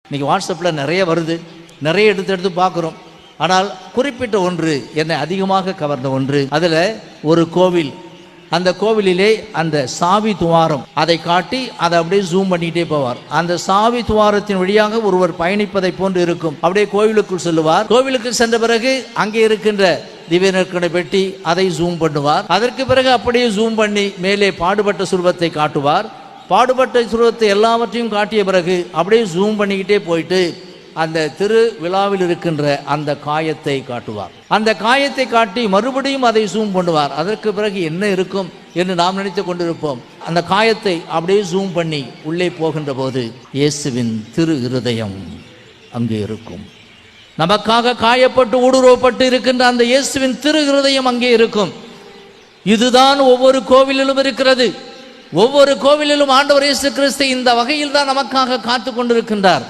இன்றைக்கி வாட்ஸ்அப்பில் நிறைய வருது, நிறைய எடுத்து பார்க்குறோம். ஆனால் குறிப்பிட்ட ஒன்று என்னை அதிகமாக கவர்ந்த ஒன்று, அதில் ஒரு கோவில், அந்த கோவிலிலே அந்த சாவி துவாரம் அதை காட்டி அதை அப்படியே ஜூம் பண்ணிகிட்டே போவார். அந்த சாவி துவாரத்தின் வழியாக ஒருவர் பயணிப்பதை போன்று இருக்கும். அப்படியே கோவிலுக்குள் செல்லுவார். கோவிலுக்கு சென்ற பிறகு அங்கே இருக்கின்ற திவ்யநற்கனை பெட்டி அதை ஜூம் பண்ணுவார். அதற்கு பிறகு அப்படியே ஜூம் பண்ணி மேலே பாடுபட்ட சுரூபத்தை காட்டுவார். பாடுபட்ட சுரூபத்தை எல்லாவற்றையும் காட்டிய பிறகு அப்படியே ஜூம் பண்ணிக்கிட்டே போயிட்டு அந்த திரு விழாவில் இருக்கின்ற அந்த காயத்தை காட்டுவார். அந்த காயத்தை காட்டி மறுபடியும் அதை ஜூம் பண்ணுவார். அதற்கு பிறகு என்ன இருக்கும் என்று நாம் நினைத்து கொண்டிருப்போம். அந்த காயத்தை அப்படியே ஜூம் பண்ணி உள்ளே போகின்ற போது இயேசுவின் திரு இருதயம் அங்கே இருக்கும். நமக்காக காயப்பட்டு ஊடுருவப்பட்டு இருக்கின்ற அந்த இயேசுவின் திரு இருதயம் அங்கே இருக்கும். இதுதான் ஒவ்வொரு கோவிலிலும் இருக்கிறது. ஒவ்வொரு கோவிலிலும் ஆண்டவர் இயேசு கிறிஸ்து இந்த வகையில் தான் நமக்காக காத்து கொண்டிருக்கின்றார்.